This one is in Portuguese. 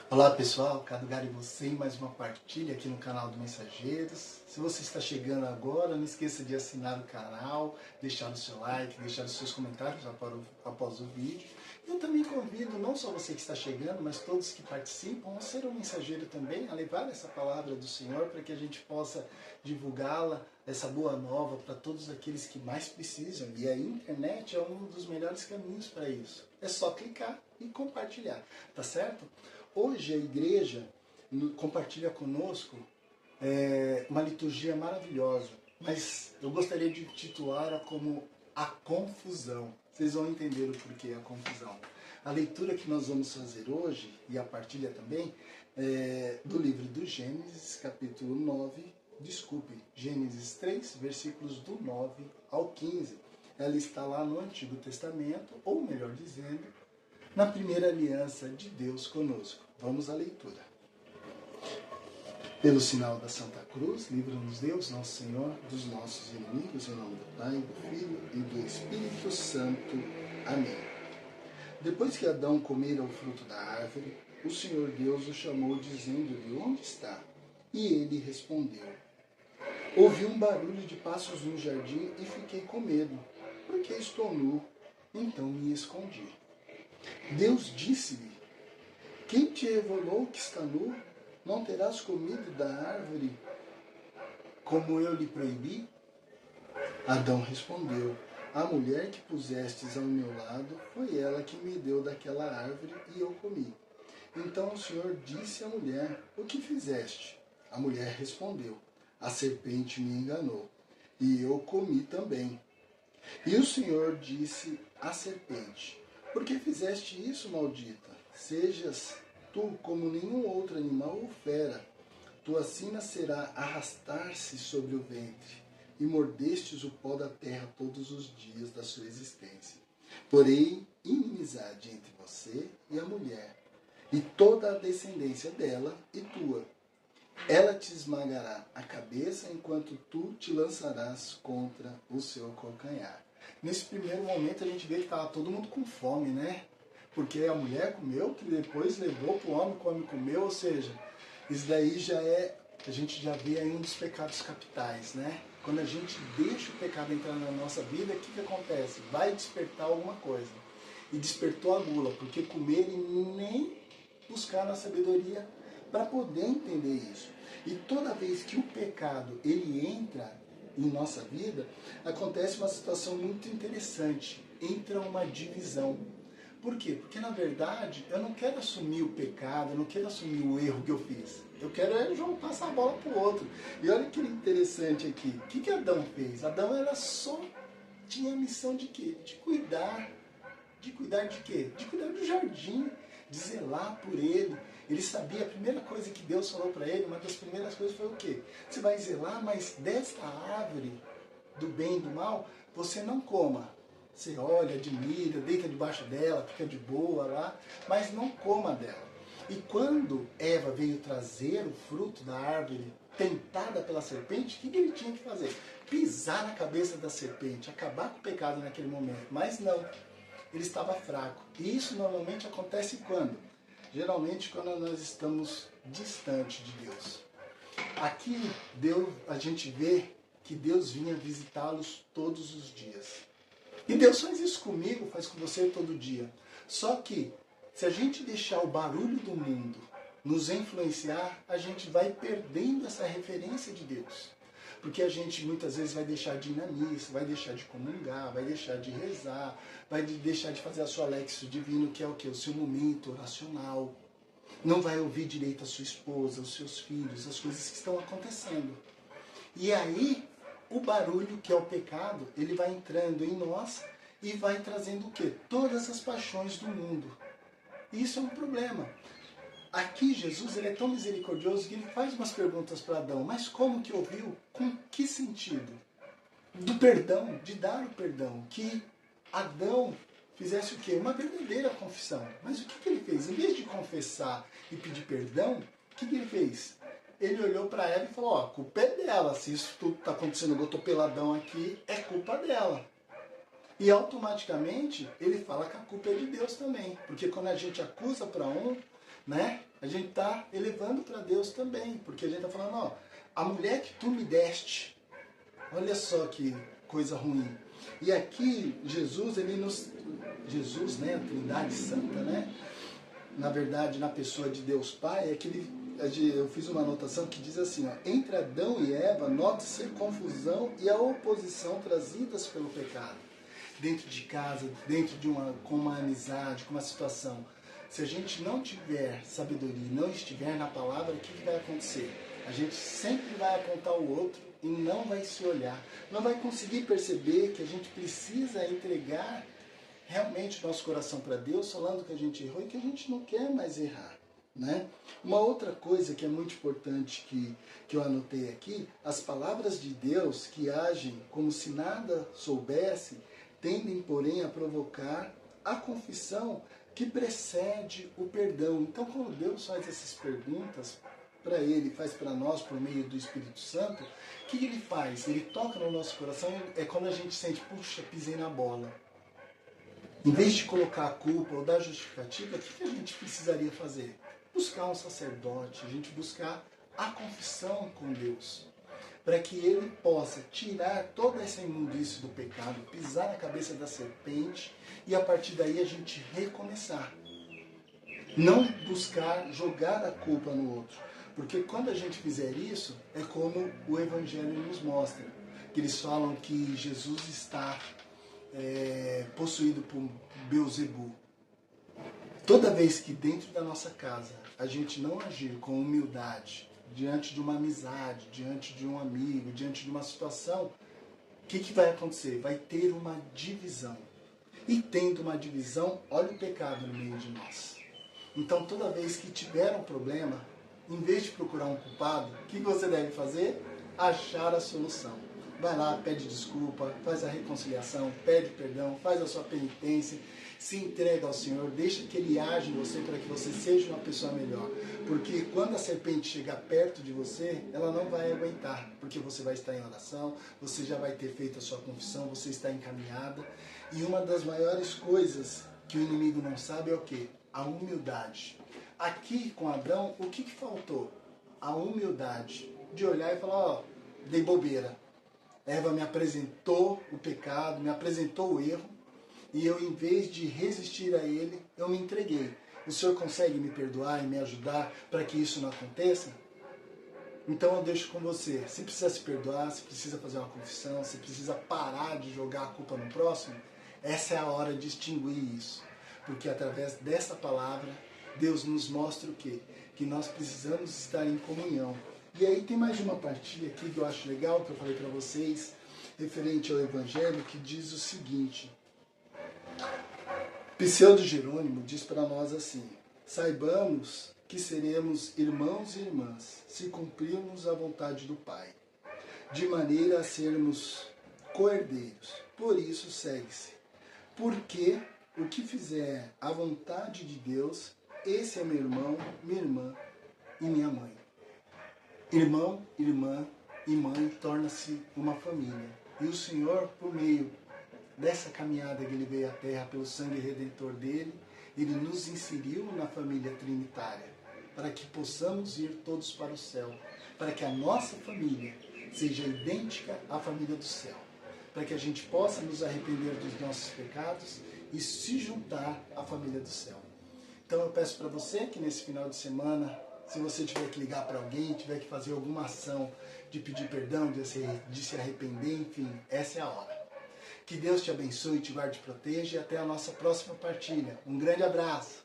Olá pessoal, Cado Gari você em mais uma partilha aqui no canal do Mensageiros. Se você está chegando agora, não esqueça de assinar o canal, deixar o seu like, deixar os seus comentários após o vídeo. Eu também convido não só você que está chegando, mas todos que participam a ser um mensageiro também, a levar essa palavra do Senhor para que a gente possa divulgá-la, essa boa nova para todos aqueles que mais precisam. E a internet é um dos melhores caminhos para isso. É só clicar e compartilhar, tá certo? Hoje a igreja compartilha conosco uma liturgia maravilhosa, mas eu gostaria de titular-a como a confusão. Vocês vão entender o porquê a confusão. A leitura que nós vamos fazer hoje, e a partilha também, é do livro do Gênesis, capítulo 9, Gênesis 3, versículos do 9 ao 15. Ela está lá no Antigo Testamento, ou melhor dizendo, na primeira aliança de Deus conosco. Vamos à leitura. Pelo sinal da Santa Cruz, livra-nos Deus, nosso Senhor, dos nossos inimigos, em nome do Pai, do Filho e do Espírito Santo. Amém. Depois que Adão comera o fruto da árvore, o Senhor Deus o chamou, dizendo-lhe: onde está? E ele respondeu: ouvi um barulho de passos no jardim e fiquei com medo, porque estou nu, então me escondi. Deus disse-lhe: quem te revelou que está nu? Não terás comido da árvore como eu lhe proibi? Adão respondeu: a mulher que pusestes ao meu lado foi ela que me deu daquela árvore e eu comi. Então o Senhor disse à mulher: o que fizeste? A mulher respondeu: a serpente me enganou e eu comi também. E o Senhor disse à serpente: por que fizeste isso, maldita? Sejas tu como nenhum outro animal ou fera. Tua sina será arrastar-se sobre o ventre, e mordestes o pó da terra todos os dias da sua existência. Porém, inimizade entre você e a mulher, e toda a descendência dela e tua. Ela te esmagará a cabeça, enquanto tu te lançarás contra o seu calcanhar. Nesse primeiro momento a gente vê que estava todo mundo com fome, né? Porque a mulher comeu, que depois levou para o homem, que o homem comeu, ou seja, isso daí já é, a gente já vê aí um dos pecados capitais, né? Quando a gente deixa o pecado entrar na nossa vida, o que acontece? Vai despertar alguma coisa. E despertou a gula, porque comer e nem buscar a sabedoria para poder entender isso. E toda vez que o pecado ele entra em nossa vida, acontece uma situação muito interessante. Entra uma divisão. Por quê? Porque na verdade eu não quero assumir o pecado, eu não quero assumir o erro que eu fiz. Eu quero passar a bola para o outro. E olha que interessante aqui. O que Adão fez? Adão era só tinha a missão de quê? De cuidar. De cuidar de quê? De cuidar do jardim, de zelar por ele. Ele sabia, a primeira coisa que Deus falou para ele, uma das primeiras coisas foi o quê? Você vai zelar, mas desta árvore do bem e do mal, você não coma. Você olha, admira, deita debaixo dela, fica de boa lá, mas não coma dela. E quando Eva veio trazer o fruto da árvore tentada pela serpente, o que ele tinha que fazer? Pisar na cabeça da serpente, acabar com o pecado naquele momento. Mas não, ele estava fraco. E isso normalmente acontece quando? Geralmente quando nós estamos distante de Deus. Aqui a gente vê que Deus vinha visitá-los todos os dias. E Deus faz isso comigo, faz com você todo dia. Só que, se a gente deixar o barulho do mundo nos influenciar, a gente vai perdendo essa referência de Deus. Porque a gente muitas vezes vai deixar de ir na missa, vai deixar de comungar, vai deixar de rezar, vai deixar de fazer a sua lexo divino, que é o quê? O seu momento oracional. Não vai ouvir direito a sua esposa, os seus filhos, as coisas que estão acontecendo. E aí, o barulho, que é o pecado, ele vai entrando em nós e vai trazendo o quê? Todas as paixões do mundo. E isso é um problema. Aqui Jesus ele é tão misericordioso que ele faz umas perguntas para Adão. Mas como que ouviu? Com que sentido? Do perdão, de dar o perdão. Que Adão fizesse o quê? Uma verdadeira confissão. Mas o que ele fez? Em vez de confessar e pedir perdão, o que ele fez? Ele olhou para ela e falou: ó, a culpa é dela. Se isso tudo está acontecendo, eu estou peladão aqui, é culpa dela. E automaticamente ele fala que a culpa é de Deus também. Porque quando a gente acusa para um, né, a gente está elevando para Deus também, porque a gente está falando, ó, a mulher que tu me deste, olha só que coisa ruim. E aqui Jesus, Jesus, né, a Trindade Santa, né, na verdade, na pessoa de Deus Pai, eu fiz uma anotação que diz assim, ó, entre Adão e Eva, nota-se a confusão e a oposição trazidas pelo pecado. Dentro de casa, com uma amizade, com uma situação. Se a gente não tiver sabedoria, não estiver na palavra, o que vai acontecer? A gente sempre vai apontar o outro e não vai se olhar. Não vai conseguir perceber que a gente precisa entregar realmente o nosso coração para Deus, falando que a gente errou e que a gente não quer mais errar. Né? Uma outra coisa que é muito importante que eu anotei aqui, as palavras de Deus que agem como se nada soubesse, tendem, porém, a provocar a confissão que precede o perdão. Então, quando Deus faz essas perguntas para Ele, faz para nós por meio do Espírito Santo, o que Ele faz? Ele toca no nosso coração, é quando a gente sente, puxa, pisei na bola. Em vez de colocar a culpa ou dar justificativa, o que a gente precisaria fazer? Buscar um sacerdote, a gente buscar a confissão com Deus, para que Ele possa tirar toda essa imundície do pecado, pisar na cabeça da serpente e a partir daí a gente recomeçar. Não buscar jogar a culpa no outro, porque quando a gente fizer isso, é como o Evangelho nos mostra, que eles falam que Jesus está possuído por Beelzebul. Toda vez que dentro da nossa casa a gente não agir com humildade, diante de uma amizade, diante de um amigo, diante de uma situação, o que vai acontecer? Vai ter uma divisão. E tendo uma divisão, olha o pecado no meio de nós. Então toda vez que tiver um problema, em vez de procurar um culpado, o que você deve fazer? Achar a solução. Vai lá, pede desculpa, faz a reconciliação, pede perdão, faz a sua penitência, se entrega ao Senhor, deixa que Ele age em você para que você seja uma pessoa melhor. Porque quando a serpente chegar perto de você, ela não vai aguentar, porque você vai estar em oração, você já vai ter feito a sua confissão, você está encaminhada. E uma das maiores coisas que o inimigo não sabe é o quê? A humildade. Aqui com Adão, o que faltou? A humildade de olhar e falar, ó, dei bobeira. Eva me apresentou o pecado, me apresentou o erro, e eu, em vez de resistir a ele, eu me entreguei. O Senhor consegue me perdoar e me ajudar para que isso não aconteça? Então eu deixo com você. Se precisa se perdoar, se precisa fazer uma confissão, se precisa parar de jogar a culpa no próximo, essa é a hora de extinguir isso. Porque através dessa palavra, Deus nos mostra o quê? Que nós precisamos estar em comunhão. E aí tem mais uma partilha aqui que eu acho legal, que eu falei para vocês, referente ao Evangelho, que diz o seguinte. Pseudo Jerônimo diz para nós assim, saibamos que seremos irmãos e irmãs, se cumprirmos a vontade do Pai, de maneira a sermos co-herdeiros. Por isso segue-se. Porque o que fizer a vontade de Deus, esse é meu irmão, minha irmã e minha mãe. Irmão, irmã e mãe torna-se uma família. E o Senhor, por meio dessa caminhada que Ele veio à Terra pelo sangue redentor dEle, Ele nos inseriu na família trinitária, para que possamos ir todos para o céu, para que a nossa família seja idêntica à família do céu, para que a gente possa nos arrepender dos nossos pecados e se juntar à família do céu. Então eu peço para você que nesse final de semana, se você tiver que ligar para alguém, tiver que fazer alguma ação de pedir perdão, de se arrepender, enfim, essa é a hora. Que Deus te abençoe, te guarde e proteja e até a nossa próxima partilha. Um grande abraço!